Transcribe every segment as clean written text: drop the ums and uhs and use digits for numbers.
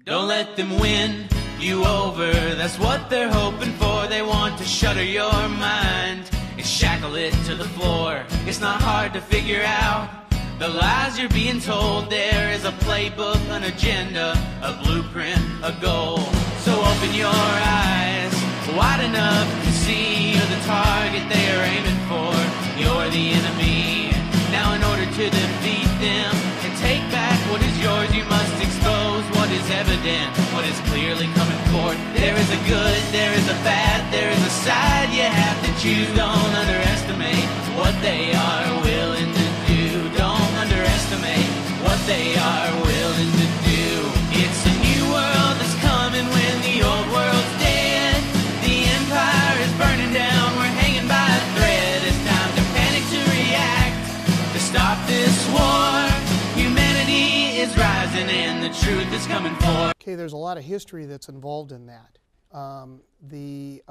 Don't let them win you over, that's what they're hoping for. They want to shutter your mind and shackle it to the floor. It's not hard to figure out the lies you're being told. There is a playbook, an agenda, a blueprint, a goal. So open your eyes wide enough to see you're the target they are aiming for. You're the enemy. Now in order to defeat them and take back what is yours, you must expose what is evident, what is clearly coming forth. There is a good, there is a bad, there is a side you have to choose. Don't underestimate what they are willing to do. Don't underestimate what they are willing to do. It's a new world that's coming when the old world's dead. The empire is burning down, we're hanging by a thread. It's time to panic, to react, to stop this war. Humanity is rising and the truth is coming forth. Okay, there's a lot of history that's involved in that. The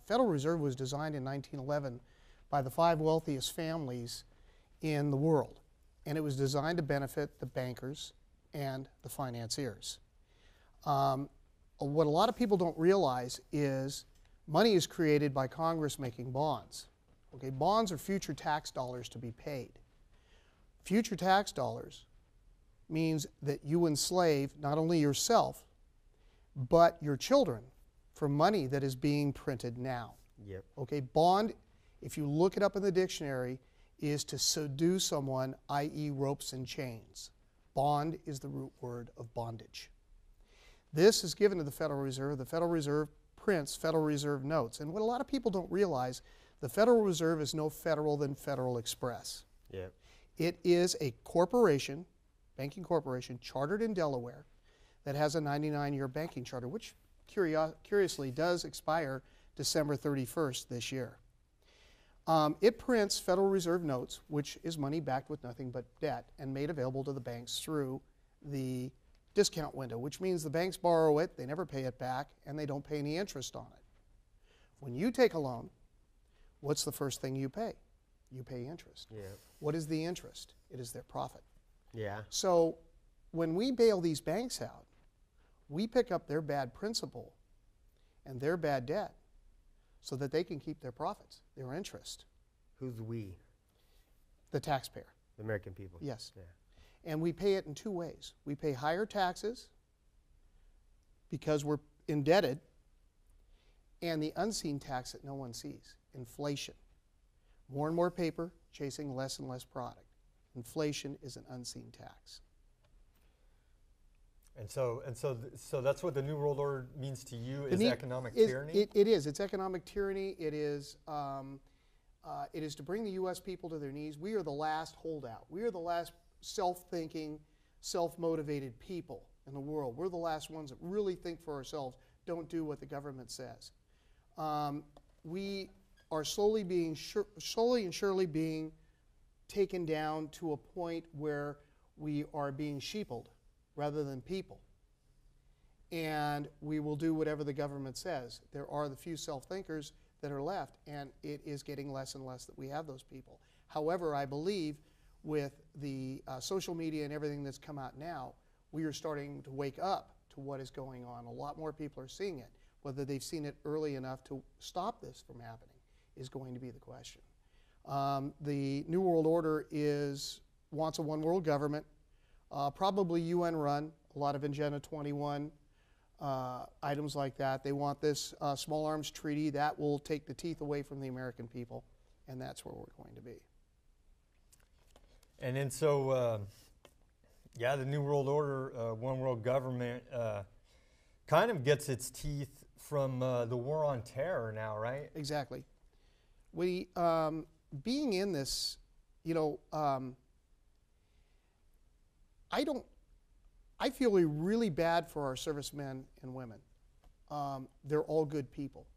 Federal Reserve was designed in 1911 by the 5 wealthiest families in the world, and it was designed to benefit the bankers and the financiers. What a lot of people don't realize is money is created by Congress making bonds. Okay, bonds are future tax dollars to be paid. Future tax dollars means that you enslave not only yourself, but your children for money that is being printed now. Yep. Okay, bond, if you look it up in the dictionary, is to subdue someone, i.e. ropes and chains. Bond is the root word of bondage. This is given to the Federal Reserve. The Federal Reserve prints Federal Reserve notes. And what a lot of people don't realize, the Federal Reserve is no federal than Federal Express. Yep. It is a corporation, banking corporation, chartered in Delaware, that has a 99-year banking charter, which curiously does expire December 31st this year. It prints Federal Reserve notes, which is money backed with nothing but debt, and made available to the banks through the discount window, which means the banks borrow it, they never pay it back, and they don't pay any interest on it. When you take a loan, what's the first thing you pay? You pay interest. Yeah. What is the interest? It is their profit. Yeah. So when we bail these banks out, we pick up their bad principal and their bad debt so that they can keep their profits, their interest. Who's we? The taxpayer. The American people. Yes. Yeah. And we pay it in 2 ways. We pay higher taxes because we're indebted, and the unseen tax that no one sees, inflation. More and more paper chasing less and less product. Inflation is an unseen tax. And so that's what the New World Order means to you, is economic tyranny? It is. It's economic tyranny. It is to bring the U.S. people to their knees. We are the last holdout. We are the last self-thinking, self-motivated people in the world. We're the last ones that really think for ourselves, don't do what the government says. We are slowly and surely being taken down to a point where we are being sheepled rather than people. And we will do whatever the government says. There are the few self-thinkers that are left, and it is getting less and less that we have those people. However, I believe with the social media and everything that's come out now, we are starting to wake up to what is going on. A lot more people are seeing it. Whether they've seen it early enough to stop this from happening is going to be the question. The New World Order wants a one-world government, probably UN-run, a lot of Agenda 21 items like that. They want this small arms treaty that will take the teeth away from the American people, and that's where we're going to be. And then so, yeah, the New World Order, one world government, kind of gets its teeth from the war on terror now, right? Exactly. We, being in this, you know, I feel really bad for our servicemen and women. They're all good people.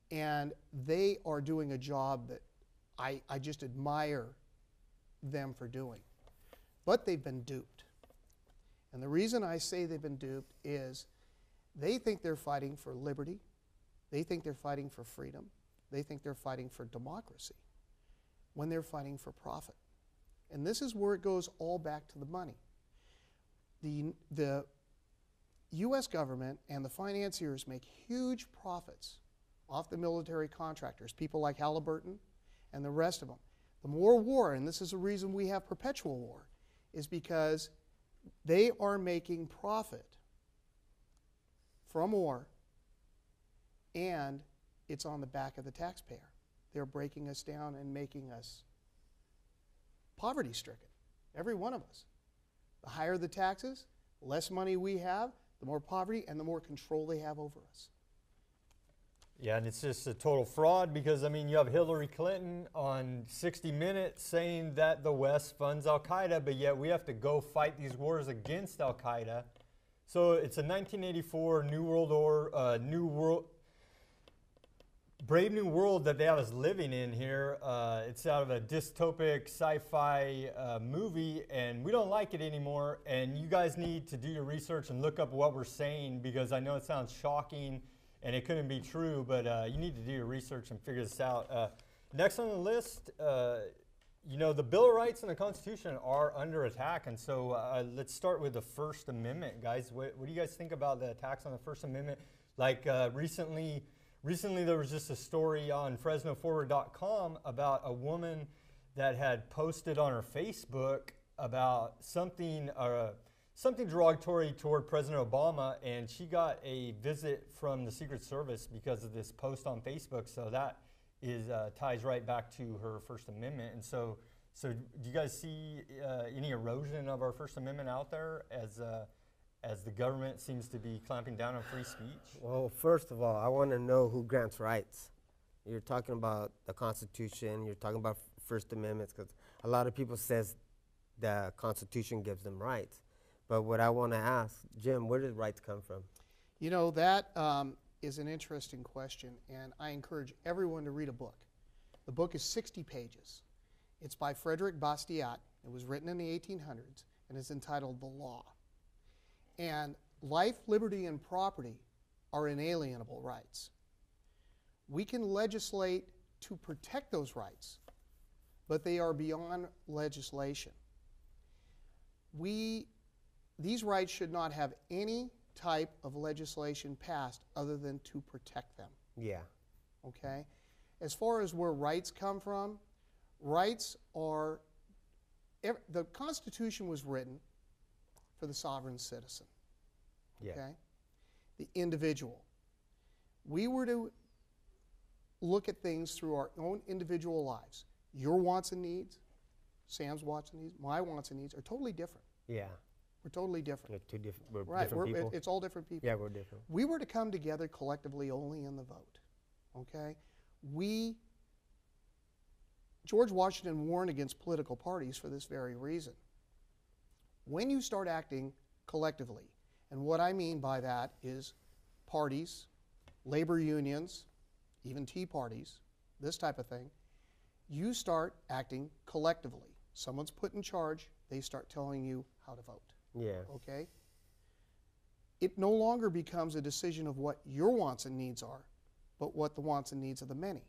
And they are doing a job that I just admire them for doing. But they've been duped. And the reason I say they've been duped is they think they're fighting for liberty. They think they're fighting for freedom. They think they're fighting for democracy when they're fighting for profit. And this is where it goes all back to the money. U.S. government and the financiers make huge profits off the military contractors, people like Halliburton and the rest of them. The more war, and this is the reason we have perpetual war, is because they are making profit from war, and it's on the back of the taxpayer. They're breaking us down and making us poverty-stricken, every one of us. The higher the taxes, the less money we have, the more poverty and the more control they have over us. Yeah, and it's just a total fraud because, I mean, you have Hillary Clinton on 60 Minutes saying that the West funds Al-Qaeda, but yet we have to go fight these wars against Al-Qaeda. So it's a 1984 New World Order, Brave New World that they have us living in here. It's out of a dystopic sci-fi movie, and we don't like it anymore. And you guys need to do your research and look up what we're saying, because I know it sounds shocking and it couldn't be true, but you need to do your research and figure this out. Next on the list, you know, the Bill of Rights and the Constitution are under attack, and so let's start with the First Amendment, guys. What do you guys think about the attacks on the First Amendment? Like recently there was just a story on FresnoForward.com about a woman that had posted on her Facebook about something derogatory toward President Obama, and she got a visit from the Secret Service because of this post on Facebook. So that ties right back to her First Amendment. And so do you guys see any erosion of our First Amendment out there as the government seems to be clamping down on free speech? Well, first of all, I want to know who grants rights. You're talking about the Constitution, you're talking about First Amendments, because a lot of people says the Constitution gives them rights. But what I want to ask, Jim, where did rights come from? You know, that is an interesting question, and I encourage everyone to read a book. The book is 60 pages. It's by Frederick Bastiat. It was written in the 1800s, and it's entitled The Law. And life, liberty, and property are inalienable rights. We can legislate to protect those rights, but they are beyond legislation. These rights should not have any type of legislation passed other than to protect them. Yeah. Okay? As far as where rights come from, rights are, the Constitution was written for the sovereign citizen. Yeah. Okay? The individual. We were to look at things through our own individual lives. Your wants and needs, Sam's wants and needs, my wants and needs are totally different. Yeah. We're totally different. We're Right, different people. it's all different people. Yeah, we're different. We were to come together collectively only in the vote. Okay? George Washington warned against political parties for this very reason. When you start acting collectively, and what I mean by that is parties, labor unions, even tea parties, this type of thing, you start acting collectively. Someone's put in charge, they start telling you how to vote. Yeah. Okay? It no longer becomes a decision of what your wants and needs are, but what the wants and needs of the many.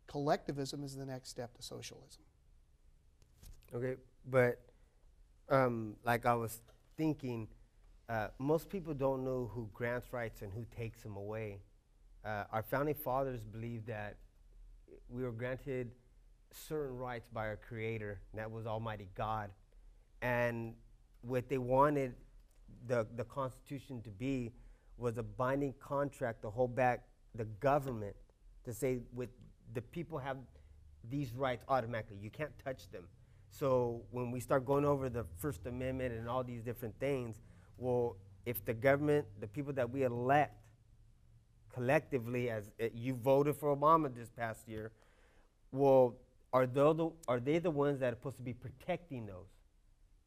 Collectivism is the next step to socialism. Okay, but like I was thinking, most people don't know who grants rights and who takes them away. Our founding fathers believed that we were granted certain rights by our Creator, and that was Almighty God. And what they wanted the Constitution to be was a binding contract to hold back the government, to say with the people have these rights automatically. You can't touch them. So when we start going over the First Amendment and all these different things, well, if the government, the people that we elect collectively, as you voted for Obama this past year, well, are they the ones that are supposed to be protecting those?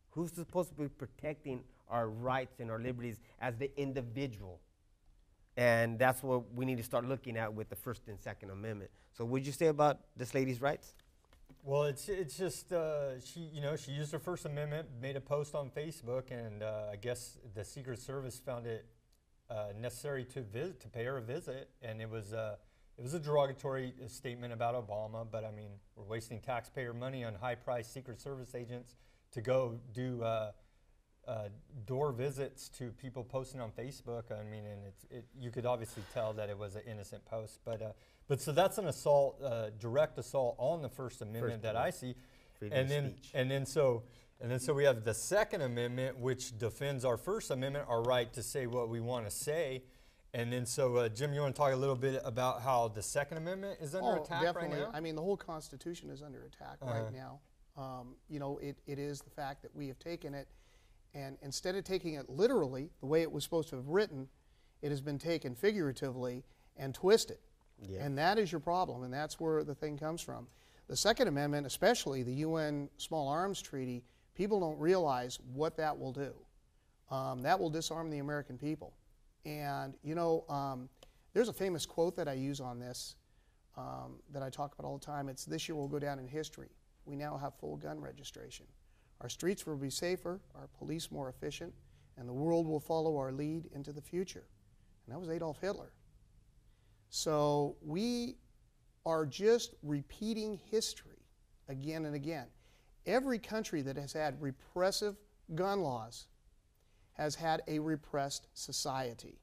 Who's supposed to be protecting our rights and our liberties as the individual? And that's what we need to start looking at with the First and Second Amendment. So what'd you say about this lady's rights? Well, it's just she used her First Amendment, made a post on Facebook, and I guess the Secret Service found it necessary to pay her a visit, and it was a derogatory statement about Obama. But I mean, we're wasting taxpayer money on high-priced Secret Service agents to go do door visits to people posting on Facebook. I mean, and you could obviously tell that it was an innocent post. But so that's an assault, direct assault on the First Amendment that I see. And then so we have the Second Amendment, which defends our First Amendment, our right to say what we want to say. And then so, Jim, you want to talk a little bit about how the Second Amendment is under attack definitely. right now? I mean, the whole Constitution is under attack right now. You know, it is the fact that we have taken it, and instead of taking it literally, the way it was supposed to have written, it has been taken figuratively and twisted. Yeah. And that is your problem, and that's where the thing comes from. The Second Amendment, especially the UN Small Arms Treaty, people don't realize what that will do. That will disarm the American people. And, you know, there's a famous quote that I use on this that I talk about all the time. It's, "This year will go down in history. We now have full gun registration. Our streets will be safer, our police more efficient, and the world will follow our lead into the future." And that was Adolf Hitler. So we are just repeating history again and again. Every country that has had repressive gun laws has had a repressed society.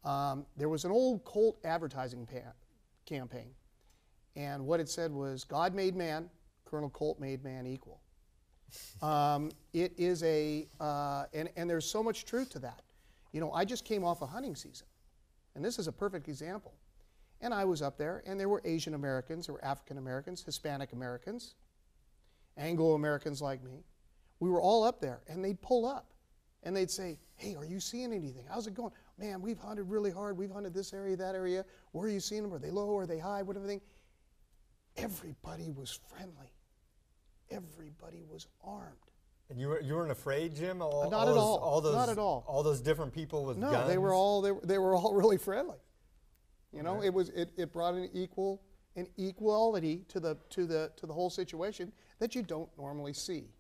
There was an old Colt advertising campaign, and what it said was, "God made man, Colonel Colt made man equal." It is and there's so much truth to that. You know, I just came off a hunting season, and this is a perfect example. And I was up there, and there were Asian Americans, there were African Americans, Hispanic Americans, Anglo Americans like me. We were all up there, and they'd pull up. And they'd say, "Hey, are you seeing anything? How's it going? Man, we've hunted really hard. We've hunted this area, that area. Where are you seeing them? Are they low? Are they high? What everything?" Everybody was friendly. Everybody was armed. And you weren't afraid, Jim? Not at all. Not at all. All those different people with guns? No, they were all really friendly. You know, it brought an equality to the whole situation that you don't normally see.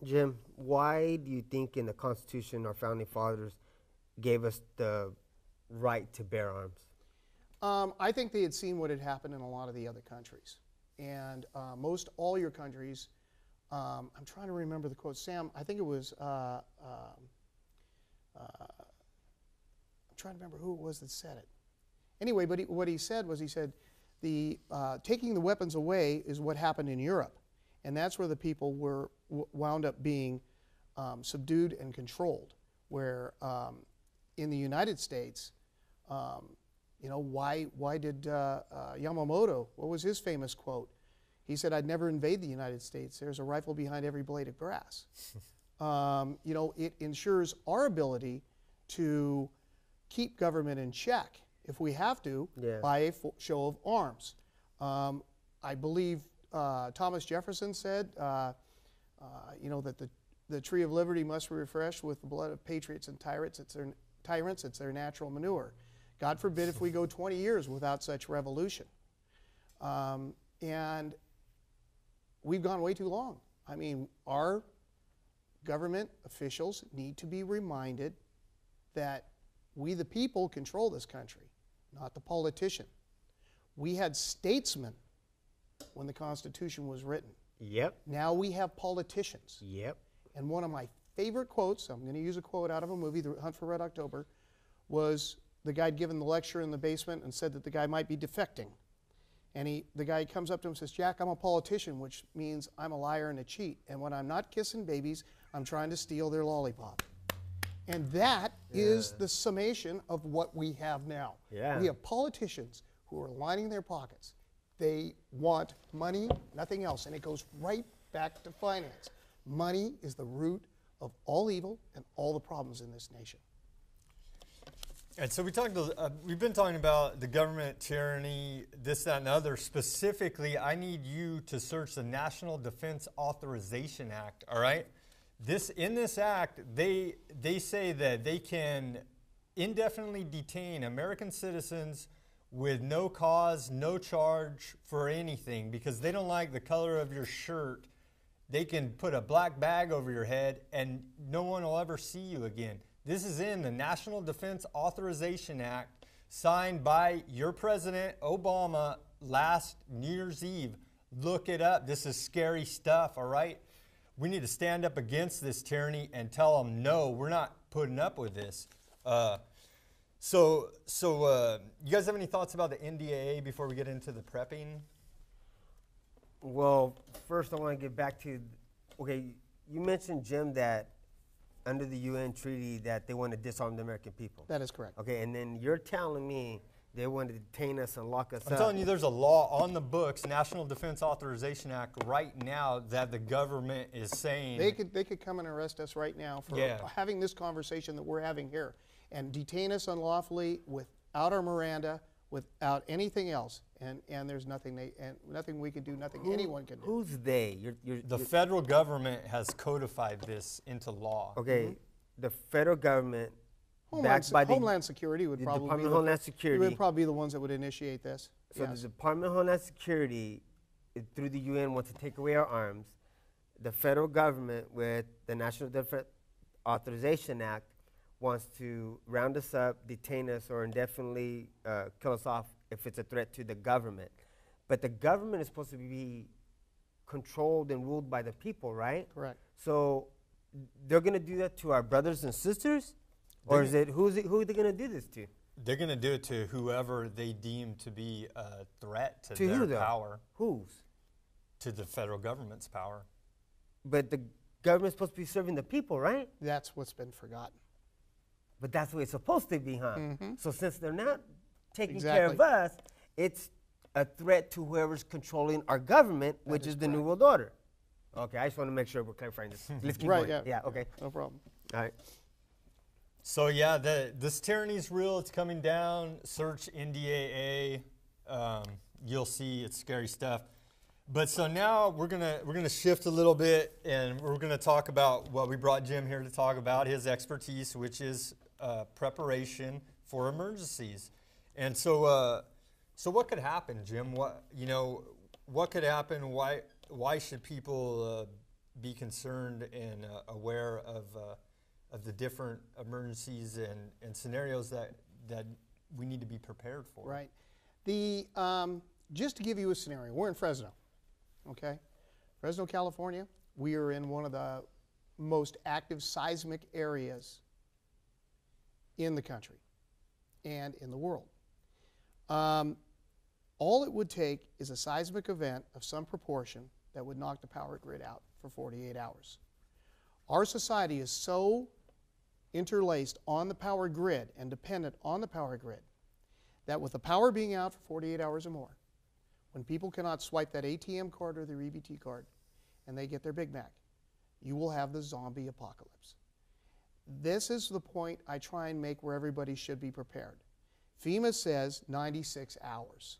Jim, why do you think in the Constitution our founding fathers gave us the right to bear arms? I think they had seen what had happened in a lot of the other countries. And most all your countries, I'm trying to remember the quote. Sam, I think it was, I'm trying to remember who it was that said it. Anyway, but what he said was, taking the weapons away is what happened in Europe. And that's where the people were wound up being subdued and controlled. Where in the United States, you know, why did Yamamoto, what was his famous quote? He said, "I'd never invade the United States. There's a rifle behind every blade of grass." You know, it ensures our ability to keep government in check, if we have to, by a show of arms. I believe Thomas Jefferson said, you know, that the tree of liberty must be refreshed with the blood of patriots and tyrants. It's their natural manure. God forbid if we go 20 years without such revolution. And we've gone way too long. I mean, our government officials need to be reminded that we the people control this country, not the politician. We had statesmen when the Constitution was written. Yep. Now we have politicians. Yep. And one of my favorite quotes, I'm going to use a quote out of a movie, The Hunt for Red October, was the guy given the lecture in the basement and said that the guy might be defecting. And the guy comes up to him and says, "Jack, I'm a politician," which means I'm a liar and a cheat. And when I'm not kissing babies, I'm trying to steal their lollipop. And that is the summation of what we have now. We have politicians who are lining their pockets. They want money, nothing else, and it goes right back to finance. Money is the root of all evil and all the problems in this nation. And so we've been talking about the government tyranny, this, that, and other. Specifically, I need you to search the National Defense Authorization Act, all right? In this act, they say that they can indefinitely detain American citizens with no cause, no charge for anything, because they don't like the color of your shirt. They can put a black bag over your head and no one will ever see you again. This is in the National Defense Authorization Act, signed by your President Obama last New Year's Eve. Look it up. This is scary stuff, all right? we need to stand up against this tyranny and tell them, no, we're not putting up with this. So you guys have any thoughts about the NDAA before we get into the prepping? Well, first I want to get back to, okay, you mentioned, Jim, that under the UN treaty that they want to disarm the American people. That is correct. Okay, and then you're telling me they want to detain us and lock us up. I'm telling you, there's a law on the books, National Defense Authorization Act, right now that the government is saying They could come and arrest us right now for having this conversation that we're having here and detain us unlawfully without our Miranda, without anything else, and there's nothing nothing we can do, nothing anyone can do. Who's they? the federal government has codified this into law. Okay, the federal government, Homeland Security would probably Department of Homeland Security would probably be the ones that would initiate this. So the Department of Homeland Security, through the UN, wants to take away our arms. The federal government, with the National Defense Authorization Act, wants to round us up, detain us, or indefinitely kill us off if it's a threat to the government. But the government is supposed to be controlled and ruled by the people, right? Correct. So they're going to do that to our brothers and sisters? Or is it, who are they going to do this to? They're going to do it to whoever they deem to be a threat to who, their power. Whose? To the federal government's power. But the government's supposed to be serving the people, right? That's what's been forgotten. But that's the way it's supposed to be, huh? Mm-hmm. So since they're not taking care of us, it's a threat to whoever's controlling our government, which is the New World Order. Okay, I just want to make sure we're clarifying this. Let's keep going. Yeah, okay. No problem. All right. So yeah, this tyranny is real. It's coming down. Search NDAA. You'll see it's scary stuff. But so now we're gonna shift a little bit, and we're gonna talk about what we brought Jim here to talk about, his expertise, which is preparation for emergencies. And so what could happen, Jim? What could happen? Why should people be concerned and aware of the different emergencies and scenarios that we need to be prepared for? Right. Just to give you a scenario, we're in Fresno, okay? Fresno, California. We are in one of the most active seismic areas in the country and in the world. All it would take is a seismic event of some proportion that would knock the power grid out for 48 hours. Our society is so interlaced on the power grid and dependent on the power grid that with the power being out for 48 hours or more, when people cannot swipe that ATM card or their EBT card and they get their Big Mac, you will have the zombie apocalypse. This is the point I try and make where everybody should be prepared. FEMA says 96 hours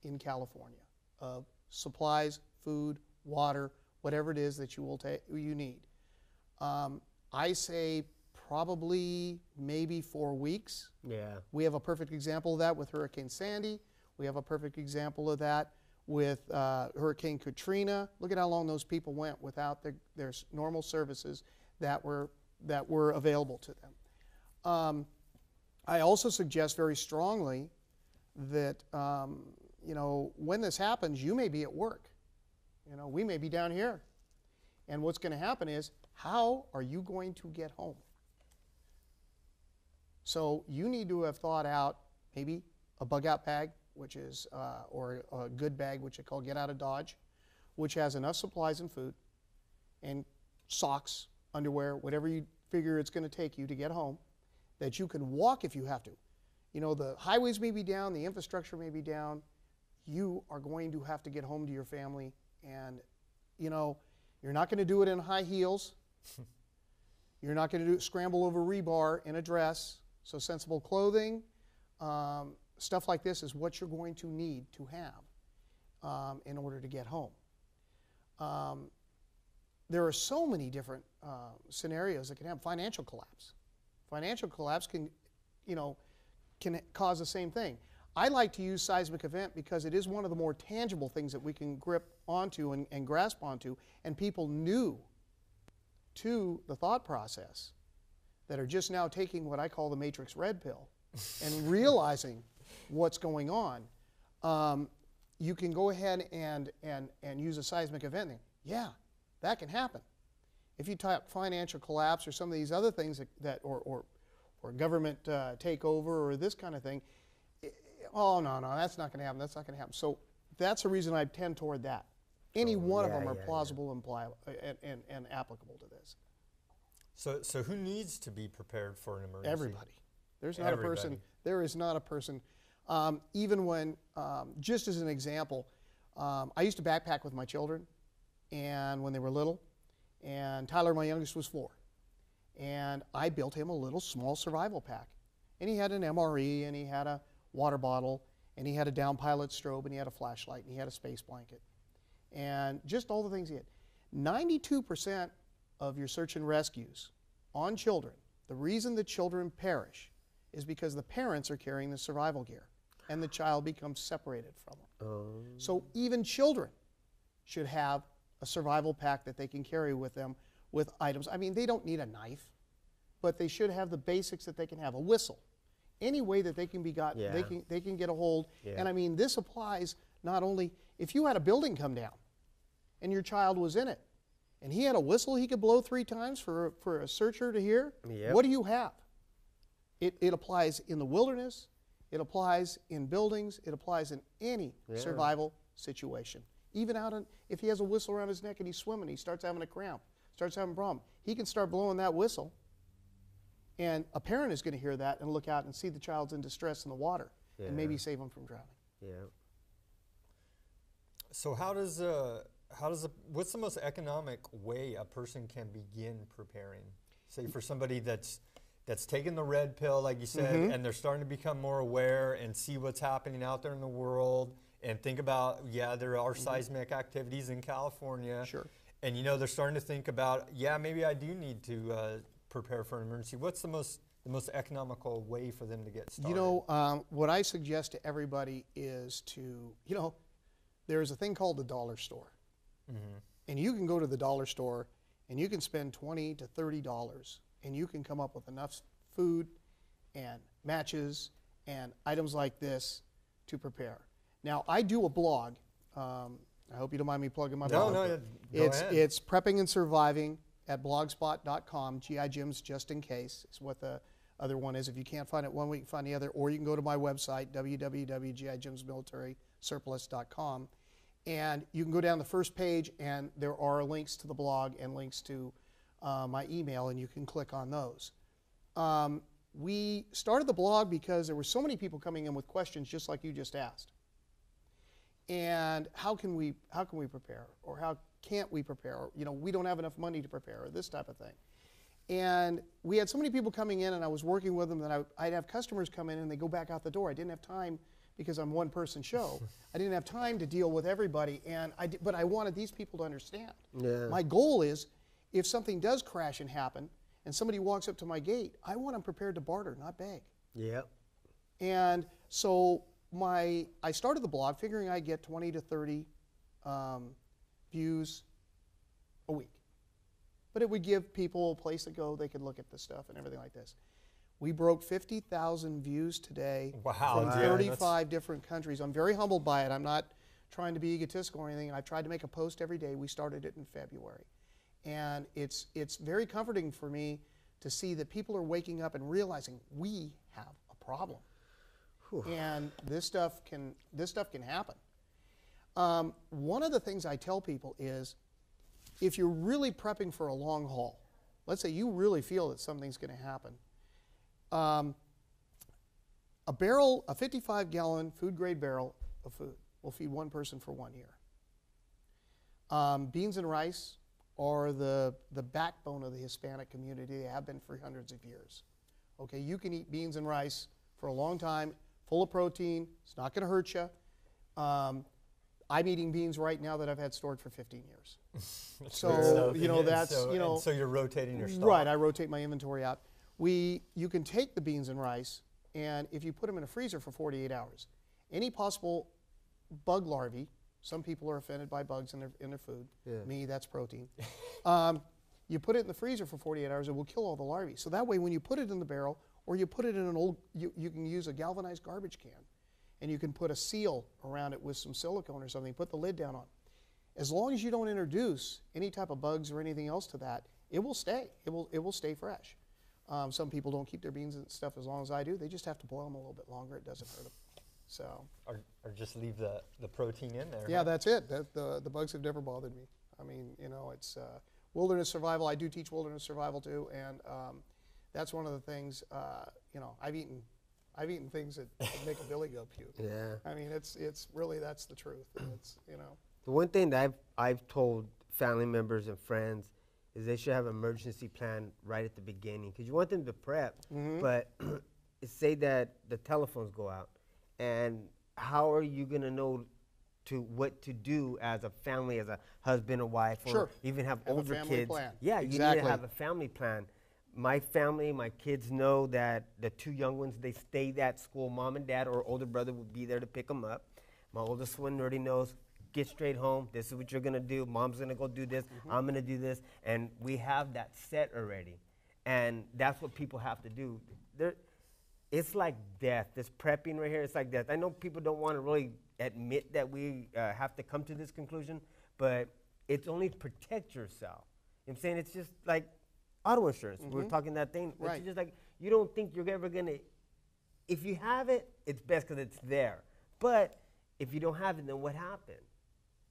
in California of supplies, food, water, whatever it is that you need. I say probably maybe 4 weeks. Yeah. We have a perfect example of that with Hurricane Sandy. We have a perfect example of that with Hurricane Katrina. Look at how long those people went without their normal services that were available to them. I also suggest very strongly that when this happens, you may be at work. We may be down here. And what's going to happen is, how are you going to get home? So you need to have thought out maybe a bug-out bag, which is, or a good bag, which I call Get Out of Dodge, which has enough supplies and food, and socks, underwear, whatever you figure it's going to take you to get home, that you can walk if you have to. The highways may be down, the infrastructure may be down. You are going to have to get home to your family, and you're not going to do it in high heels. You're not going to scramble over rebar in a dress. So sensible clothing, stuff like this is what you're going to need to have in order to get home. There are so many different scenarios that can have financial collapse. Financial collapse can cause the same thing. I like to use seismic event because it is one of the more tangible things that we can grip onto and grasp onto, and people new to the thought process that are just now taking what I call the Matrix Red Pill and realizing what's going on. You can go ahead and use a seismic event. Yeah, That can happen. If you talk financial collapse or some of these other things or government takeover or this kind of thing, oh, no, that's not going to happen. That's not going to happen. So that's the reason I tend toward that. Any one of them are plausible and applicable to this. So who needs to be prepared for an emergency? Everybody. There's not a person. There is not a person. Even when, just as an example, I used to backpack with my children, and when they were little, and Tyler, my youngest, was 4, and I built him a little small survival pack, and he had an MRE, and he had a water bottle, and he had a down pilot strobe, and he had a flashlight, and he had a space blanket, and just all the things he had. 92% of your search and rescues on children, the reason the children perish is because the parents are carrying the survival gear and the child becomes separated from them. So even children should have a survival pack that they can carry with them with items. I mean, they don't need a knife, but they should have the basics that they can have. A whistle. Any way that they can be got, they can get a hold. And I mean, this applies not only if you had a building come down and your child was in it and he had a whistle he could blow 3 times for a searcher to hear, what do you have? It applies in the wilderness, it applies in buildings, it applies in any survival situation. Even out in, if he has a whistle around his neck and he's swimming, he starts having a cramp, starts having a problem, he can start blowing that whistle, and a parent is going to hear that and look out and see the child's in distress in the water and maybe save him from drowning. So what's the most economic way a person can begin preparing? Say for somebody that's taken the red pill, like you said, and they're starting to become more aware and see what's happening out there in the world and think about, there are seismic activities in California. Sure. And, they're starting to think about, maybe I do need to prepare for an emergency. What's the most economical way for them to get started? What I suggest to everybody is to, there's a thing called the dollar store. And you can go to the dollar store and you can spend $20 to $30 and you can come up with enough food and matches and items like this to prepare. Now, I do a blog. I hope you don't mind me plugging my blog. No, go ahead. It's Prepping and Surviving at blogspot.com. GI Jim's just in case is what the other one is. If you can't find it one week, find the other. Or you can go to my website, www.gijimsmilitary.com. And you can go down the first page, and there are links to the blog and links to my email, and you can click on those. We started the blog because there were so many people coming in with questions just like you just asked. And how can we prepare, or how can't we prepare, or, we don't have enough money to prepare, or this type of thing. And we had so many people coming in, and I was working with them that I'd have customers come in and they go back out the door. I didn't have time because I'm a one-person show. I didn't have time to deal with everybody, but I wanted these people to understand. My goal is, if something does crash and happen, and somebody walks up to my gate, I want them prepared to barter, not beg. And so I started the blog figuring I'd get 20 to 30 views a week. But it would give people a place to go, they could look at the stuff and everything like this. We broke 50,000 views today from 35 different countries. I'm very humbled by it. I'm not trying to be egotistical or anything. I've tried to make a post every day. We started it in February. And it's very comforting for me to see that people are waking up and realizing we have a problem. And this stuff can happen. One of the things I tell people is, if you're really prepping for a long haul, let's say you really feel that something's going to happen, a 55-gallon food-grade barrel of food will feed one person for 1 year. Beans and rice are the backbone of the Hispanic community. They have been for hundreds of years. Okay, you can eat beans and rice for a long time, full of protein. It's not going to hurt you. I'm eating beans right now that I've had stored for 15 years. So so you're rotating your stock. Right, I rotate my inventory out. You can take the beans and rice, and if you put them in a freezer for 48 hours, any possible bug larvae, some people are offended by bugs in their food. Me, that's protein. You put it in the freezer for 48 hours, it will kill all the larvae. So that way, when you put it in the barrel, or you put it in an old, you can use a galvanized garbage can, and you can put a seal around it with some silicone or something, put the lid down on. as long as you don't introduce any type of bugs or anything else to that, it will stay. It will stay fresh. Some people don't keep their beans and stuff as long as I do. They just have to boil them a little bit longer. It doesn't hurt them. So. Or just leave the protein in there. Yeah, huh? that's it. The bugs have never bothered me. I mean, you know, it's wilderness survival. I do teach wilderness survival too, and that's one of the things. You know, I've eaten things that make a billy go puke. Yeah. I mean, it's really, that's the truth. It's, you know. The one thing that I've told family members and friends is they should have an emergency plan right at the beginning, because you want them to prep, but say that the telephones go out, and how are you going to know what to do as a family, as a husband or wife, or even have older a family kids? plan. Yeah, exactly. You need to have a family plan. My family, my kids know that the two young ones, they stayed at school. Mom and dad or older brother would be there to pick them up. My oldest one already knows, get straight home. This is what you're going to do. Mom's going to go do this. I'm going to do this. And we have that set already. And that's what people have to do. It's like death. This prepping right here, it's like death. I know people don't want to really admit that we have to come to this conclusion, but it's only to protect yourself. You know what I'm saying? It's just like auto insurance. We were talking that thing. Right. It's just like, you don't think you're ever going to, if you have it, it's best because it's there. But if you don't have it, then what happened?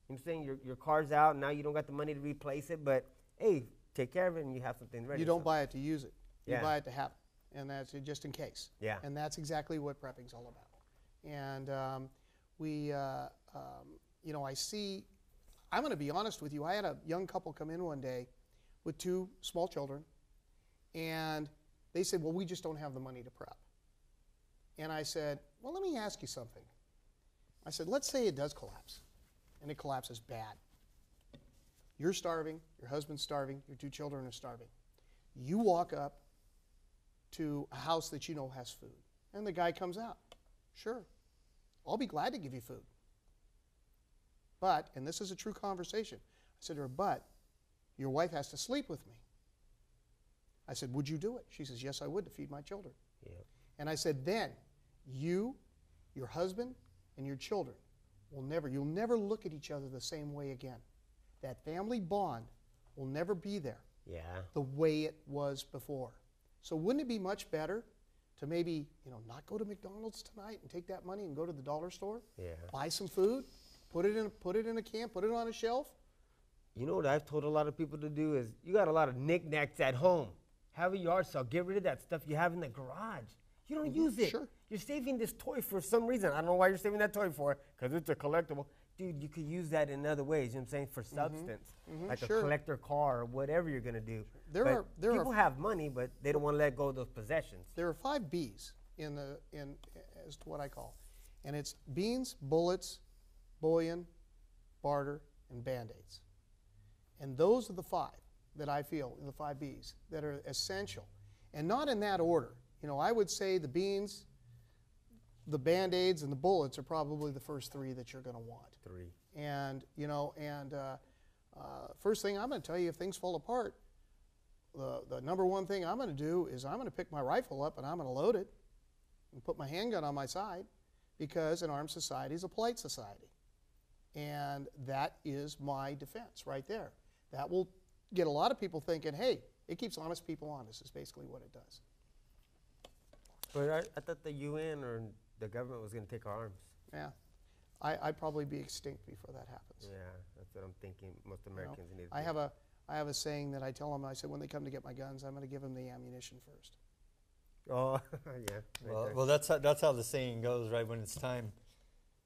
You know what I'm saying? Your car's out, now you don't got the money to replace it, but hey, take care of it and you have something ready. You don't buy it to use it. You Yeah. buy it to have it. And that's just in case. Yeah. And that's exactly what prepping's all about. And you know, I'm going to be honest with you. I had a young couple come in one day with 2 small children, and they said, well, we just don't have the money to prep. And I said, well, let me ask you something. I said, let's say it does collapse, and it collapses bad. You're starving, your husband's starving, your 2 children are starving. You walk up to a house that you know has food, and the guy comes out. Sure, I'll be glad to give you food. But, and this is a true conversation, I said to her, but your wife has to sleep with me. I said, would you do it? She says, yes, I would, to feed my children. Yeah. And I said, then you, your husband, and your children you'll never look at each other the same way again. That family bond will never be there the way it was before. So wouldn't it be much better to maybe, you know, not go to McDonald's tonight and take that money and go to the dollar store, buy some food, put it in a can, put it on a shelf? You know what I've told a lot of people to do is, you got a lot of knickknacks at home. Have a yard sale. Get rid of that stuff you have in the garage. You don't use it. Sure. You're saving this toy for some reason. I don't know why you're saving that toy for, because it's a collectible. Dude, you could use that in other ways, you know what I'm saying, for substance, like a collector car or whatever you're going to do. People have money, but they don't want to let go of those possessions. There are 5 B's as to what I call, and it's beans, bullets, bullion, barter, and Band-Aids. And those are the 5 that I feel, the 5 B's, that are essential. And not in that order. You know, I would say the beans, the Band-Aids, and the bullets are probably the first 3 that you're going to want. 3. And, you know, first thing I'm going to tell you, if things fall apart, the number one thing I'm going to do is I'm going to pick my rifle up and I'm going to load it and put my handgun on my side, because an armed society is a polite society. And that is my defense right there. That will get a lot of people thinking, hey, it keeps honest people honest, is basically what it does. But I thought the UN or the government was going to take our arms. Yeah. I'd probably be extinct before that happens. Yeah, that's what I'm thinking most Americans need to do. I have a saying that I tell them, I said, when they come to get my guns, I'm going to give them the ammunition first. Oh, yeah. Well, that's how the saying goes, right? When it's time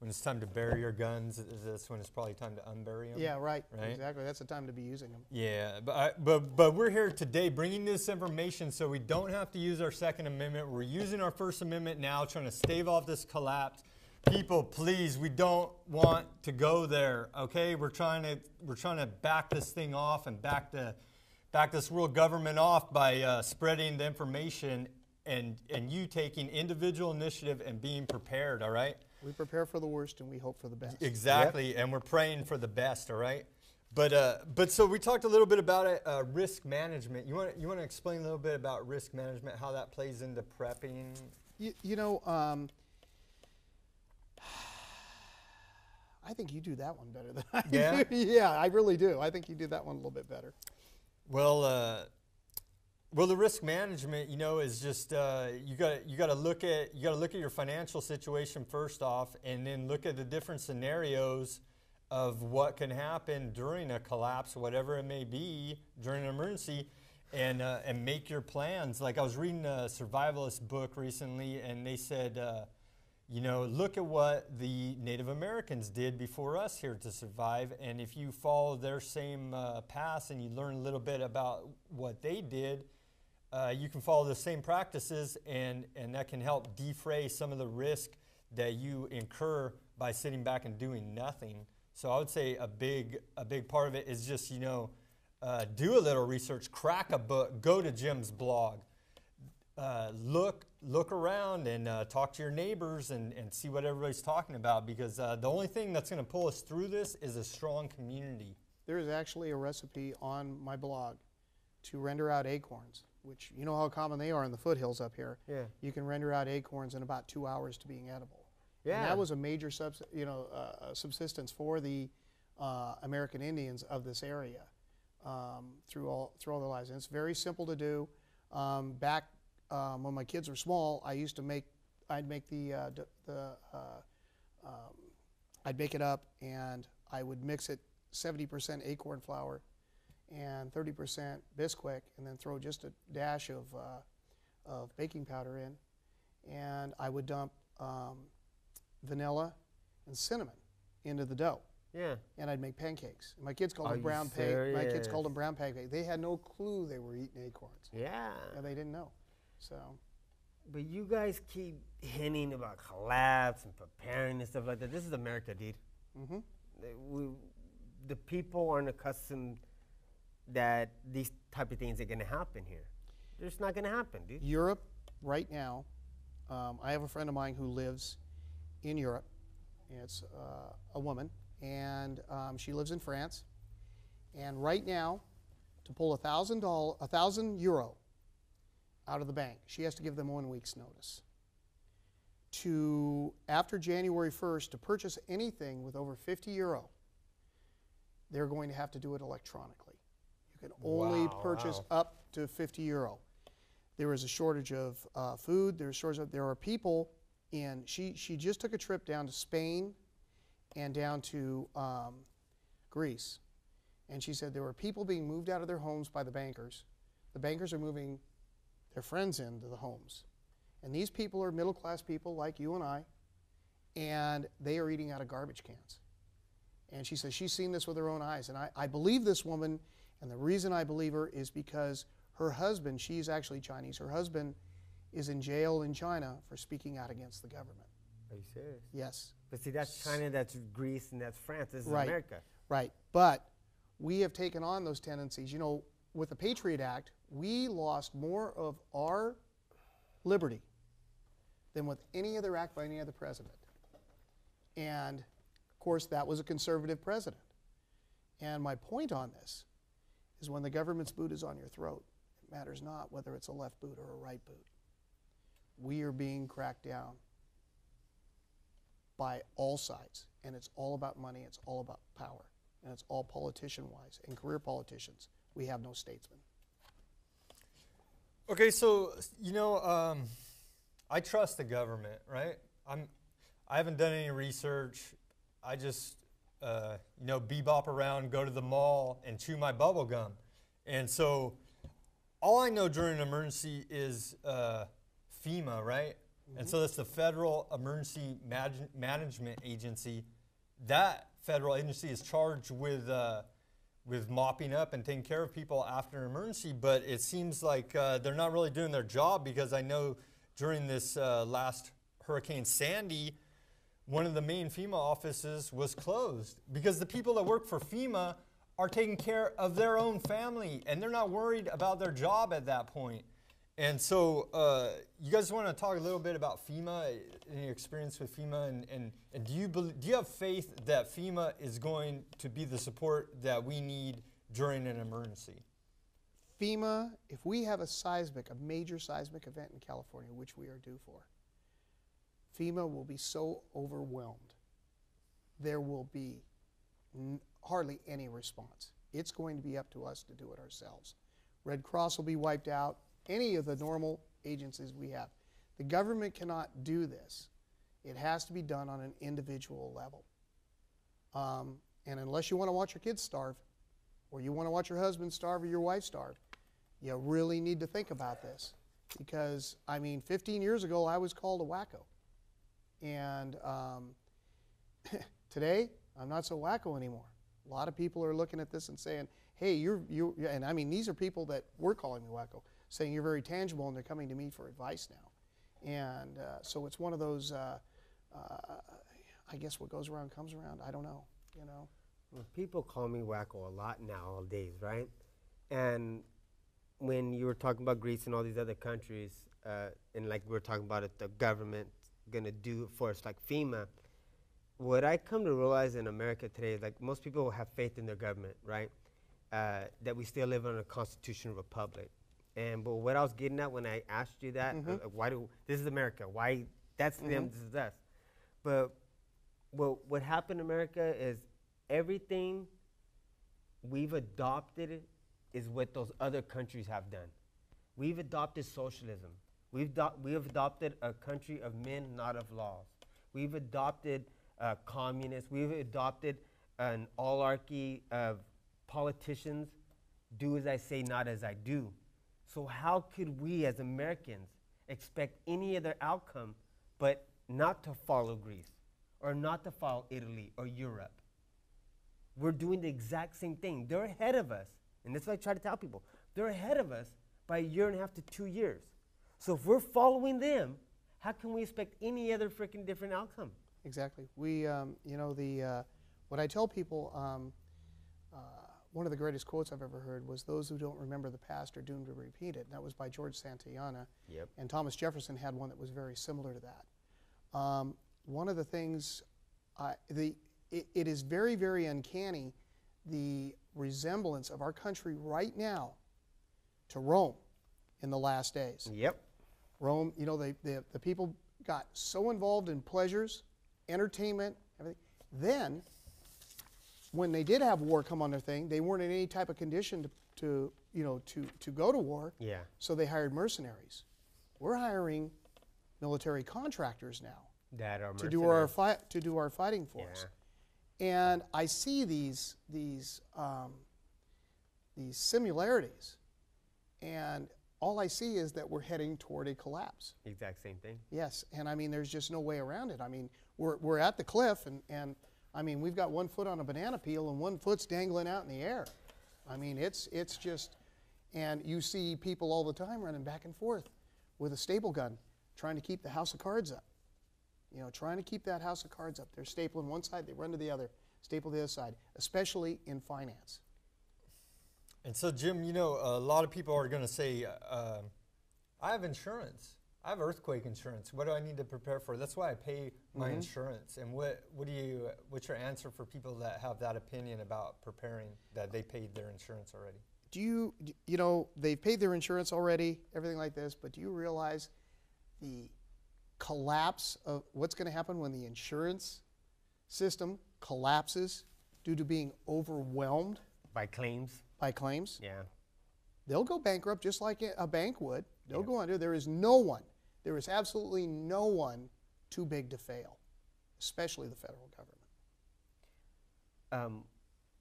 to bury your guns, that's when it's probably time to unbury them. Yeah, right. Exactly. That's the time to be using them. Yeah, but we're here today bringing this information so we don't have to use our Second Amendment. We're using our First Amendment now, trying to stave off this collapse. People, please, we don't want to go there. Okay, we're trying to back this thing off and back this world government off by spreading the information and you taking individual initiative and being prepared. All right. We prepare for the worst and we hope for the best. Exactly, and we're praying for the best. All right. But so we talked a little bit about it, risk management. You want to explain a little bit about risk management, how that plays into prepping? You know. I think you do that one better than I Yeah? do. Yeah, I really do. I think you do that one a little bit better. Well, the risk management, is just you got to look at your financial situation first off, and then look at the different scenarios of what can happen during a collapse, whatever it may be, during an emergency, and make your plans. Like, I was reading a survivalist book recently, and they said, look at what the Native Americans did before us here to survive, and if you follow their same paths and you learn a little bit about what they did, you can follow the same practices, and that can help defray some of the risk that you incur by sitting back and doing nothing. So I would say a big part of it is just, do a little research, crack a book, go to Jim's blog, look around and talk to your neighbors and see what everybody's talking about, because the only thing that's going to pull us through this is a strong community. There is actually a recipe on my blog to render out acorns, which you know how common they are in the foothills up here. Yeah. You can render out acorns in about 2 hours to being edible. Yeah. And that was a major subsistence for the American Indians of this area through all their lives. And it's very simple to do. Back when my kids were small, I'd make it up, and I would mix it 70% acorn flour and 30% Bisquick, and then throw just a dash of baking powder in, and I would dump vanilla and cinnamon into the dough. Yeah. And I'd make pancakes. My kids called Are them you brown pancakes. My kids called them serious? brown pancakes. They had no clue they were eating acorns. Yeah. And they didn't know. So But you guys keep hinting about collapse and preparing and stuff like that. This is America, dude. The people aren't accustomed that these type of things are going to happen here. They're just not going to happen, dude. Europe right now, I have a friend of mine who lives in Europe. It's a woman, and she lives in France. And right now, to pull €1,000 out of the bank, she has to give them 1 week's notice. After January 1st, to purchase anything with over €50, they're going to have to do it electronically. You can only purchase up to €50. There is a shortage of food. There are people in. She just took a trip down to Spain and down to Greece, and she said there were people being moved out of their homes by the bankers. The bankers are moving their friends into the homes, and these people are middle-class people like you and I, and they are eating out of garbage cans. And she says she's seen this with her own eyes, and I believe this woman, and the reason I believe her is because her husband, she's actually Chinese, her husband is in jail in China for speaking out against the government. Are you serious? Yes. But see, that's China, that's Greece, and that's France. This is Right. America. Right. But we have taken on those tendencies. You know, with the Patriot Act, we lost more of our liberty than with any other act by any other president. And, of course, that was a conservative president. And my point on this is when the government's boot is on your throat, it matters not whether it's a left boot or a right boot. We are being cracked down by all sides, and it's all about money, it's all about power, and it's all politician-wise and career politicians. We have no statesmen. Okay, so I trust the government, right? I haven't done any research. I just bebop around, go to the mall, and chew my bubble gum. And so all I know during an emergency is FEMA, right? Mm-hmm. And so that's the Federal Emergency Management Agency. That federal agency is charged with mopping up and taking care of people after an emergency, but it seems like they're not really doing their job, because I know during this last Hurricane Sandy, one of the main FEMA offices was closed because the people that work for FEMA are taking care of their own family, and they're not worried about their job at that point. And so you guys want to talk a little bit about FEMA and your experience with FEMA, and do you have faith that FEMA is going to be the support that we need during an emergency? FEMA, if we have a major seismic event in California, which we are due for, FEMA will be so overwhelmed there will be hardly any response. It's going to be up to us to do it ourselves. Red Cross will be wiped out, any of the normal agencies we have. The government cannot do this. It has to be done on an individual level. And unless you want to watch your kids starve, or you want to watch your husband starve or your wife starve, you really need to think about this. Because, I mean, 15 years ago, I was called a wacko. And today, I'm not so wacko anymore. A lot of people are looking at this and saying, hey, and I mean, these are people that were calling me wacko, saying you're very tangible, and they're coming to me for advice now. And so it's one of those, I guess what goes around comes around. I don't know, you know. Well, people call me wacko a lot nowadays, right? And when you were talking about Greece and all these other countries, and like we were talking about it, the government going to do for us, like FEMA, what I come to realize in America today is, like, most people have faith in their government, right? That we still live in a constitutional republic. But what I was getting at when I asked you that, this is America, why, that's them, this is us. But what happened in America is everything we've adopted is what those other countries have done. We've adopted socialism. We have adopted a country of men, not of laws. We've adopted communists. We've adopted an oligarchy of politicians, do as I say, not as I do. So how could we as Americans expect any other outcome but not to follow Greece or not to follow Italy or Europe? We're doing the exact same thing. They're ahead of us. And that's what I try to tell people. They're ahead of us by 1.5 to 2 years. So if we're following them, how can we expect any other freaking different outcome? Exactly. We, you know, what I tell people, one of the greatest quotes I've ever heard was, "Those who don't remember the past are doomed to repeat it." And that was by George Santayana. Yep. And Thomas Jefferson had one that was very similar to that. One of the things, it is very, very uncanny, the resemblance of our country right now to Rome in the last days. Yep. Rome, you know, the people got so involved in pleasures, entertainment, everything. Then, when they did have war come on their thing, they weren't in any type of condition to go to war. Yeah. So they hired mercenaries. We're hiring military contractors now That are to do our fighting for us. And I see these similarities, and all I see is that we're heading toward a collapse. Exact same thing. Yes, and I mean, there's just no way around it. I mean, we're at the cliff, and I mean, we've got one foot on a banana peel and one foot's dangling out in the air. I mean, it's just, and you see people all the time running back and forth with a staple gun, trying to keep the house of cards up. You know, trying to keep that house of cards up. They're stapling one side, they run to the other, staple the other side, especially in finance. And so, Jim, you know, a lot of people are going to say, I have insurance. I have earthquake insurance. What do I need to prepare for? That's why I pay my insurance. And what's your answer for people that have that opinion about preparing, that they paid their insurance already? You know, they've paid their insurance already, everything like this, but do you realize the collapse of what's going to happen when the insurance system collapses due to being overwhelmed By claims? by claims? Yeah. They'll go bankrupt just like a bank would. They'll go under. There is no one, there is absolutely no one too big to fail, especially the federal government.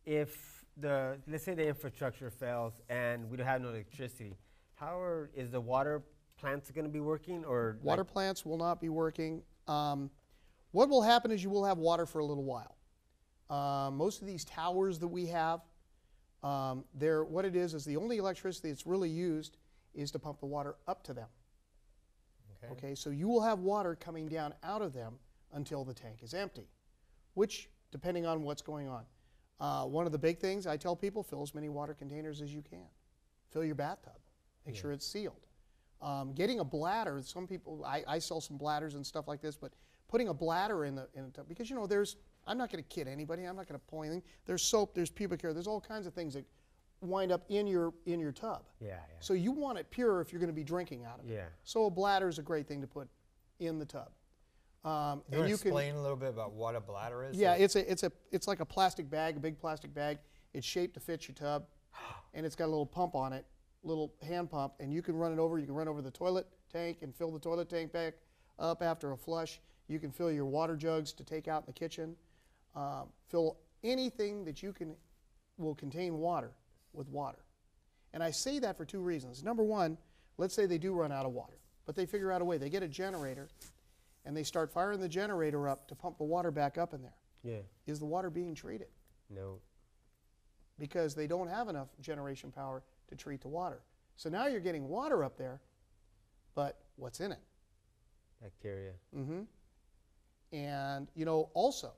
If let's say the infrastructure fails and we don't have no electricity, is the water plants going to be working, or Water plants will not be working. What will happen is you will have water for a little while. Most of these towers that we have, what it is the only electricity that's really used is to pump the water up to them. Okay, so you will have water coming down out of them until the tank is empty, which, depending on what's going on. One of the big things I tell people, fill as many water containers as you can. Fill your bathtub. Make sure it's sealed. Getting a bladder, some people, I sell some bladders and stuff like this, but putting a bladder in the tub, because, you know, I'm not going to kid anybody, I'm not going to pour anything. There's soap, there's pubic hair, there's all kinds of things that wind up in your tub. Yeah. So you want it pure if you're going to be drinking out of it. Yeah. So a bladder is a great thing to put in the tub. You want to explain a little bit about what a bladder is? Yeah, it's like a plastic bag, a big plastic bag. It's shaped to fit your tub, and it's got a little pump on it, little hand pump, and you can run it over. You can run over the toilet tank and fill the toilet tank back up after a flush. You can fill your water jugs to take out in the kitchen. Fill anything that you can will contain water with water. And I say that for two reasons. Number one, let's say they do run out of water, but they figure out a way. They get a generator, and they start firing the generator up to pump the water back up in there. Yeah. Is the water being treated? No. Because they don't have enough generation power to treat the water. So now you're getting water up there, but what's in it? Bacteria. Mm-hmm. And, you know, also,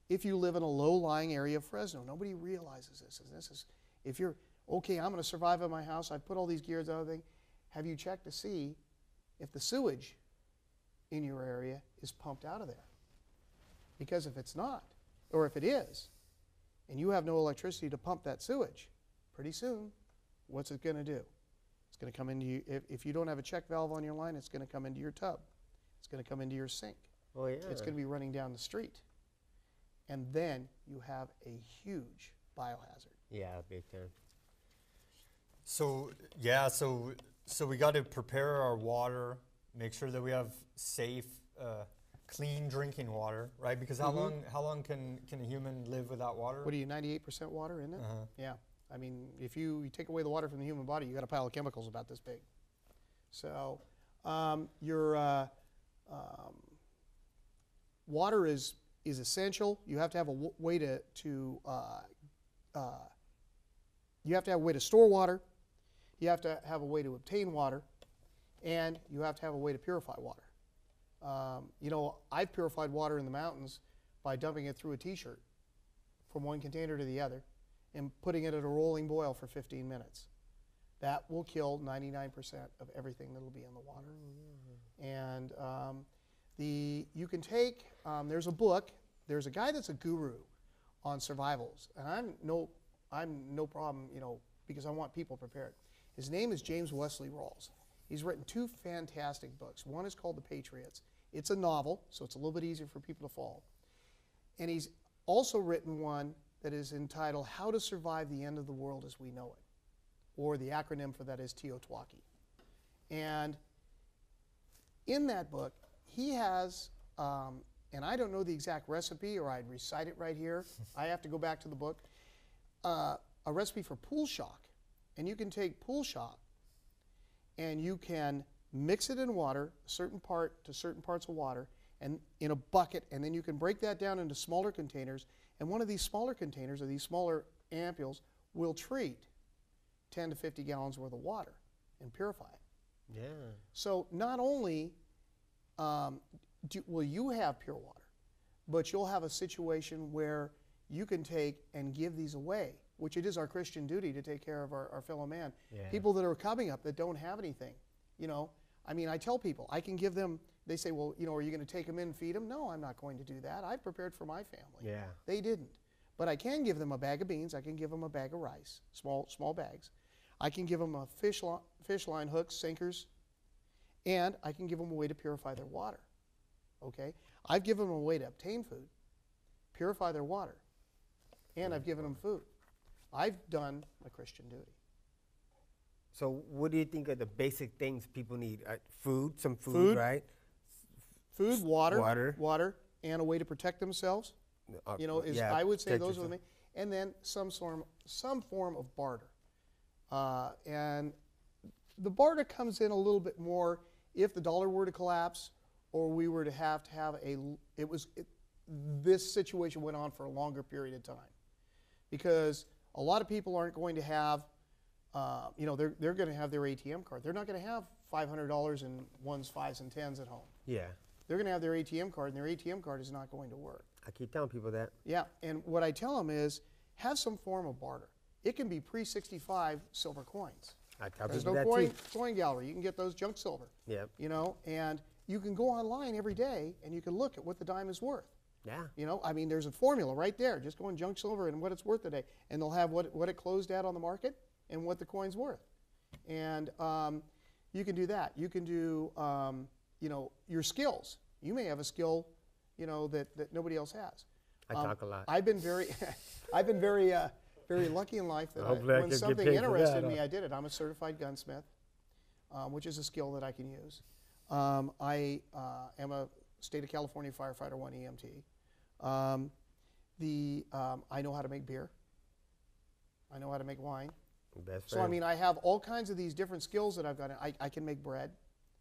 if you live in a low-lying area of Fresno, nobody realizes this. And this is, if you're, okay, I'm going to survive in my house, I've put all these gears out of thing, have you checked to see if the sewage in your area is pumped out of there? Because if it's not, or if it is, and you have no electricity to pump that sewage, pretty soon, what's it going to do? It's going to come into you. If you don't have a check valve on your line, it's going to come into your tub. It's going to come into your sink. Oh, yeah. It's going to be running down the street. And then you have a huge biohazard. Yeah, big time. So, yeah, so we got to prepare our water, make sure that we have safe, clean drinking water, right? Because how long can a human live without water? What are you, 98% water, isn't it? Yeah. I mean, if you take away the water from the human body, you got a pile of chemicals about this big. So your water is essential. You have to have a way to you have to have a way to store water. You have to have a way to obtain water, and you have to have a way to purify water. You know, I've purified water in the mountains by dumping it through a T-shirt from one container to the other and putting it at a rolling boil for 15 minutes. That will kill 99% of everything that will be in the water. And you can take, there's a book, there's a guy that's a guru on survivals, and I'm no problem, you know, because I want people prepared. His name is James Wesley Rawls. He's written two fantastic books. One is called The Patriots. It's a novel, so it's a little bit easier for people to follow. And he's also written one that is entitled How to Survive the End of the World as We Know It, or the acronym for that is Teotwaki. And in that book, he has, and I don't know the exact recipe, or I'd recite it right here. I have to go back to the book. A recipe for pool shock. And you can take pool shock and you can mix it in water, certain parts of water, and in a bucket, and then you can break that down into smaller containers, and one of these smaller containers, or these smaller ampules, will treat 10 to 50 gallons worth of water and purify it. Yeah. So not only will you have pure water, but you'll have a situation where you can take and give these away, which it is our Christian duty to take care of our fellow man. Yeah. People that are coming up that don't have anything, you know. I mean, I tell people, I can give them, they say, well, you know, are you going to take them in and feed them? No, I'm not going to do that. I prepared for my family. Yeah. They didn't. But I can give them a bag of beans. I can give them a bag of rice, small bags. I can give them a fish line hooks, sinkers, and I can give them a way to purify their water. Okay? I've given them a way to obtain food, purify their water, and I've given them food. I've done my Christian duty. So what do you think are the basic things people need? Food, some food, right? Food, water, and a way to protect themselves. You know, I would say those are the main. And then some form of barter. And the barter comes in a little bit more if the dollar were to collapse, or we were to have this situation went on for a longer period of time. Because a lot of people aren't going to have, you know, they're going to have their ATM card. They're not going to have $500 in ones, fives, and tens at home. Yeah. They're going to have their ATM card, and their ATM card is not going to work. I keep telling people that. Yeah, and what I tell them is have some form of barter. It can be pre-65 silver coins. I tell There's people no that too. coin gallery. You can get those junk silver. Yeah. You know, and you can go online every day, and you can look at what the dime is worth. Yeah. You know, I mean, there's a formula right there. Just go in junk silver and what it's worth today. And they'll have what it closed at on the market and what the coin's worth. And you can do that. You can do, you know, your skills. You may have a skill, you know, that nobody else has. I talk a lot. I've been very, very lucky in life that when something interested me, I did it. I'm a certified gunsmith, which is a skill that I can use. I am a state of California firefighter 1 EMT. I know how to make beer. I know how to make wine. So I mean, I have all kinds of these different skills that I've got. I can make bread,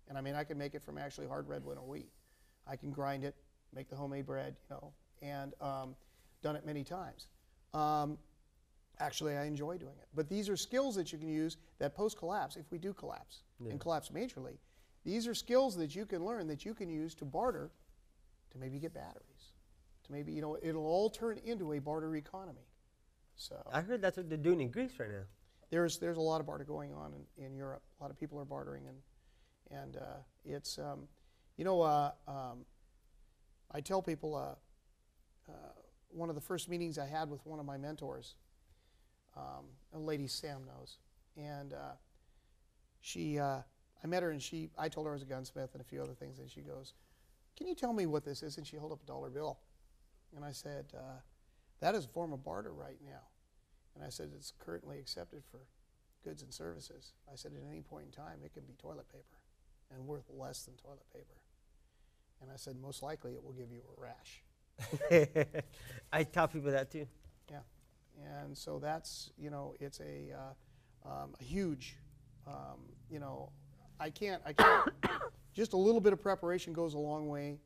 and I mean, I can make it from actually hard red winter wheat. I can grind it, make the homemade bread, you know, and done it many times. Actually, I enjoy doing it. But these are skills that you can use that post-collapse, if we do collapse and collapse majorly, these are skills that you can learn that you can use to barter, to maybe get batteries, to maybe, you know, it'll all turn into a barter economy. So I heard that's what they're doing in Greece right now. There's a lot of barter going on in Europe. A lot of people are bartering, and it's you know, I tell people one of the first meetings I had with one of my mentors, a lady Sam knows, and I met her, and I told her I was a gunsmith and a few other things, and she goes, "Can you tell me what this is?" And she held up a dollar bill, and I said, "That is a form of barter right now." And I said, "It's currently accepted for goods and services." I said, "At any point in time, it can be toilet paper and worth less than toilet paper." And I said, "Most likely it will give you a rash." I tell people that too. Yeah. And so that's, you know, it's a huge, you know, I can't, just a little bit of preparation goes a long way.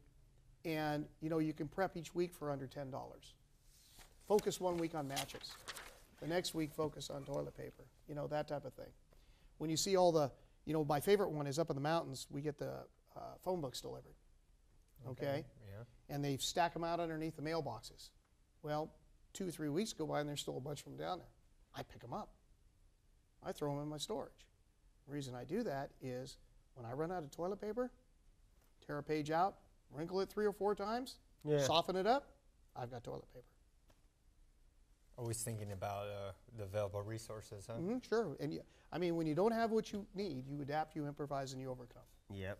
And, you know, you can prep each week for under $10. Focus 1 week on matches. The next week, focus on toilet paper, you know, that type of thing. When you see all the, you know, my favorite one is up in the mountains, we get the phone books delivered, okay? Yeah. And they stack them out underneath the mailboxes. Well, 2 or 3 weeks go by and there's still a bunch of them down there. I pick them up. I throw them in my storage. The reason I do that is when I run out of toilet paper, tear a page out, wrinkle it 3 or 4 times, soften it up, I've got toilet paper. Always thinking about the available resources, huh? Mm-hmm, sure. And I mean, when you don't have what you need, you adapt, you improvise, and you overcome. Yep.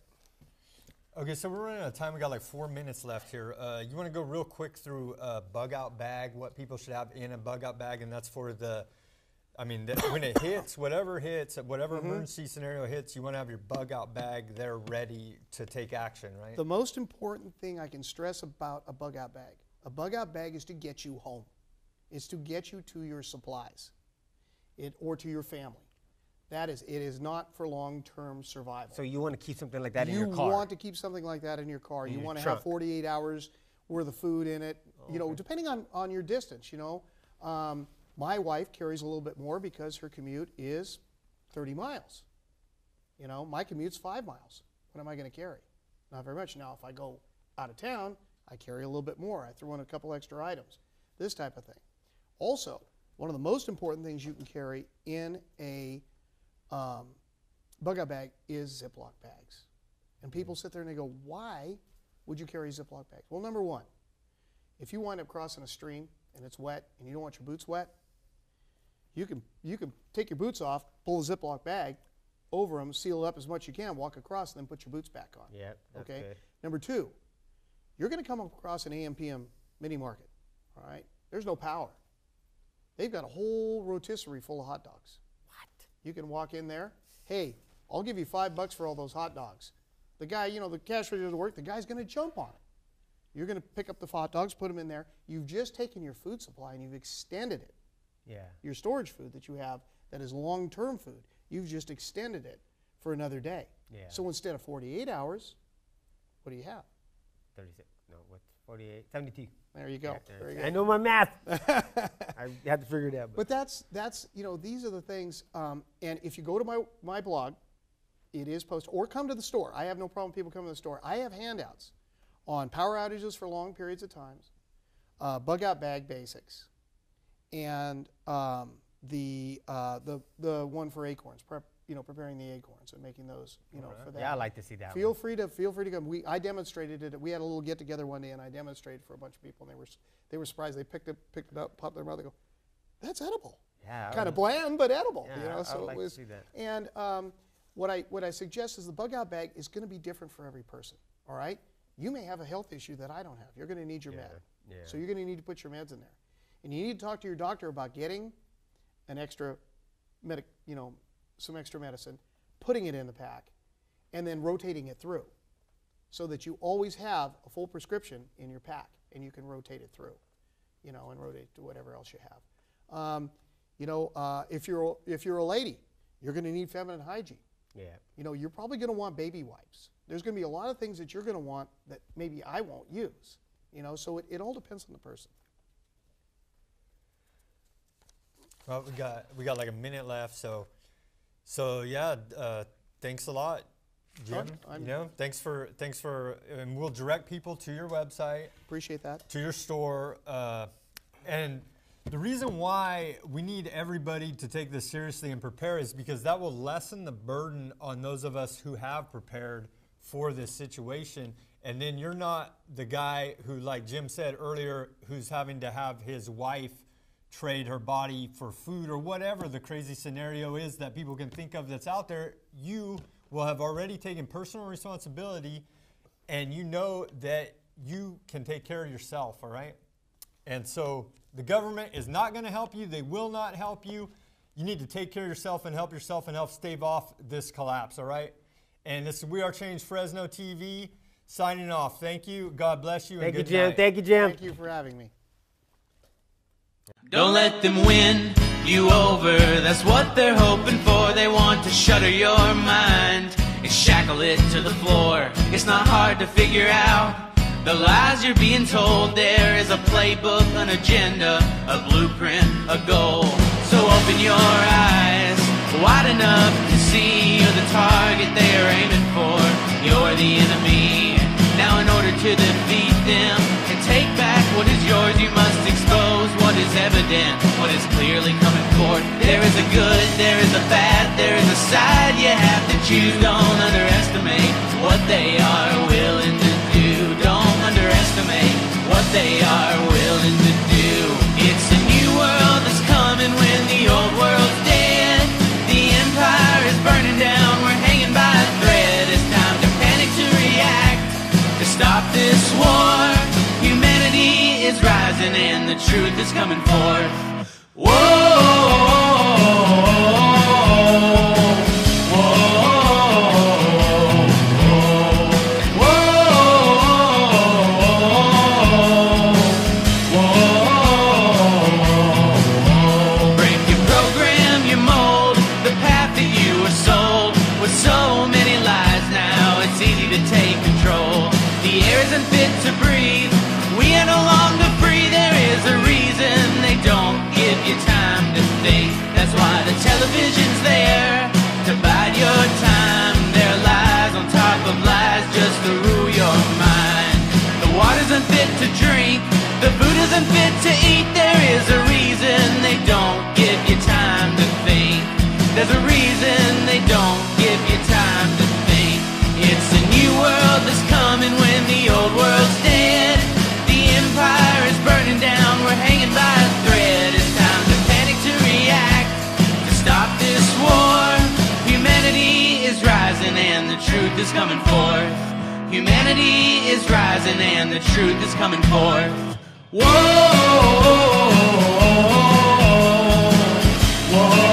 Okay, so we're running out of time. We got like 4 minutes left here. You want to go real quick through a bug-out bag, what people should have in a bug-out bag, and that's for the, I mean, when it hits, whatever emergency scenario hits, you want to have your bug-out bag there ready to take action, right? The most important thing I can stress about a bug-out bag is to get you home. It's to get you to your supplies, or to your family. It is not for long-term survival. So you want to keep something like that in your car? You want to keep something like that in your car. You want to have 48 hours worth of food in it, you know, depending on your distance, you know. My wife carries a little bit more because her commute is 30 miles. You know, my commute's 5 miles. What am I going to carry? Not very much. Now, if I go out of town, I carry a little bit more. I throw in a couple extra items, this type of thing. Also, one of the most important things you can carry in a bug-out bag is Ziploc bags. And people sit there and they go, why would you carry Ziploc bags? Well, number one, if you wind up crossing a stream and it's wet and you don't want your boots wet, you can take your boots off, pull the Ziploc bag over them, seal it up as much as you can, walk across, and then put your boots back on. Yeah, that's okay. Good. Number two, you're going to come across an AM/PM mini market. All right, there's no power. They've got a whole rotisserie full of hot dogs. What? You can walk in there. Hey, I'll give you $5 for all those hot dogs. The guy, you know, the cash register doesn't work. The guy's going to jump on it. You're going to pick up the hot dogs, put them in there. You've just taken your food supply and you've extended it. Yeah. Your storage food that you have that is long-term food, you've just extended it for another day. Yeah. So instead of 48 hours, what do you have? 36. No, what's 48? 72. There you go. Yeah, Very good. I know my math. I had to figure it out. But that's you know, these are the things. And if you go to my blog, it is posted, or come to the store. I have no problem with people coming to the store. I have handouts on power outages for long periods of times, bug-out bag basics, and the one for acorns, preparing the acorns and making those, for that. Yeah, I like to see that. Feel free to come. I demonstrated it. We had a little get together one day, and I demonstrated for a bunch of people, and they were surprised. They picked it up, popped their mouth, they go, "That's edible." Yeah. Kind of bland, but edible. Yeah, so I would like it was. To see that. And what I suggest is the bug-out bag is going to be different for every person. All right. you may have a health issue that I don't have. You're going to need your med. Yeah. So you're going to need to put your meds in there. And you need to talk to your doctor about getting an extra some extra medicine, putting it in the pack, and then rotating it through so that you always have a full prescription in your pack and you can rotate it through, and rotate to whatever else you have. If you're a lady, you're going to need feminine hygiene. Yeah. You're probably going to want baby wipes. There's going to be a lot of things that you're going to want that maybe I won't use. So it all depends on the person. Well, we got like a minute left, so yeah. Thanks a lot, Jim. Thanks for, and we'll direct people to your website. Appreciate that. To your store, and the reason why we need everybody to take this seriously and prepare is because that will lessen the burden on those of us who have prepared for this situation. And then you're not the guy who, like Jim said earlier, who's having to have his wife trade her body for food or whatever the crazy scenario is that people can think of that's out there. You will have already taken personal responsibility, and you know that you can take care of yourself, all right? And so the government is not going to help you. They will not help you. You need to take care of yourself and help stave off this collapse, all right? And this is We Are Change Fresno TV signing off. Thank you. God bless you. Thank and you, good Jim. night. Thank you, Jim. Thank you for having me. Don't let them win you over, that's what they're hoping for. They want to shutter your mind and shackle it to the floor. It's not hard to figure out the lies you're being told. There is a playbook, an agenda, a blueprint, a goal. So open your eyes wide enough to see you're the target they are aiming for. You're the enemy. Now in order to defeat them and take back what is yours, you must expose what is evident, what is clearly coming forth. There is a good, there is a bad, there is a side you have to choose. Don't underestimate what they are willing to do. Don't underestimate what they are willing to do. It's a new world that's coming when the old world's dead. The empire is burning down, we're hanging by a thread. It's time to panic, to react, to stop this war. Humanity is rising and the truth is coming forth. Whoa! Television's there to bide your time. There are lies on top of lies just to rule your mind. The water's unfit to drink, the food is unfit to eat. There is a reason they don't give you time to think. There's a reason they don't give you time to think. It's a new world that's coming when the old world's dead. The empire is burning down, we're hanging by a thread. It's time to panic, to react, stop this war. Humanity is rising and the truth is coming forth. Humanity is rising and the truth is coming forth. Whoa! Whoa!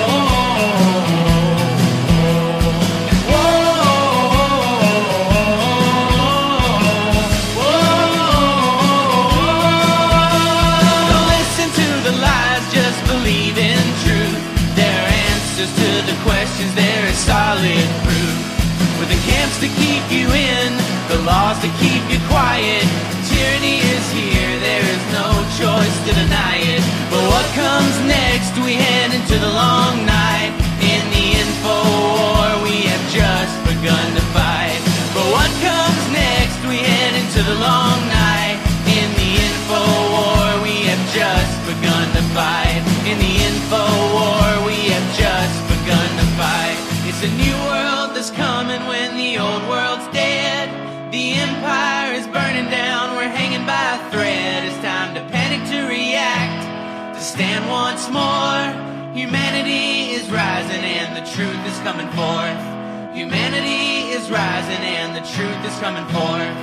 To the questions, there is solid proof. With the camps to keep you in, the laws to keep you quiet. Tyranny is here, there is no choice to deny it. But what comes next? We head into the long night. In the info war, we have just begun to fight. But what comes next? We head into the long night. In the info war, we have just begun to fight. In the info war, we have just begun to fight. It's a new world that's coming when the old world's dead. The empire is burning down, we're hanging by a thread. It's time to panic, to react, to stand once more. Humanity is rising and the truth is coming forth. Humanity is rising and the truth is coming forth.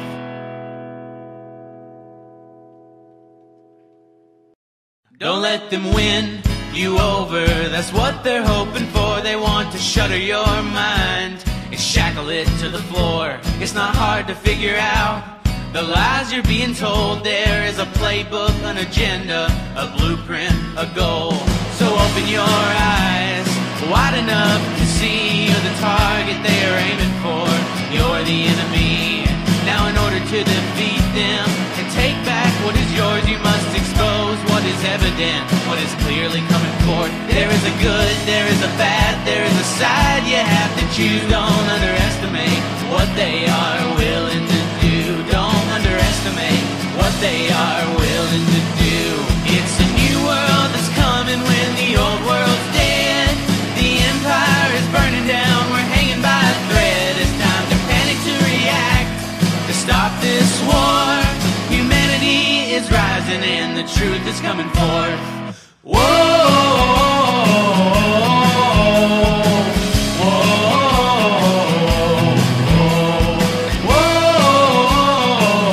Don't let them win you over, that's what they're hoping for. They want to shutter your mind and shackle it to the floor. It's not hard to figure out the lies you're being told. There is a playbook, an agenda, a blueprint, a goal. So open your eyes wide enough to see you're the target they are aiming for. You're the enemy. Now in order to defeat them and take back what is yours, you must expose what is evident, what is clearly coming forth. There is a good, there is a bad, there is a side you have to choose. Don't underestimate what they are willing to do. Don't underestimate what they are willing to do. It's a new world that's coming when the old world's dead. The empire is burning down, we're hanging by a thread. It's time to panic, to react, to stop this war. Humanity is rising and the truth is coming forth. Whoa!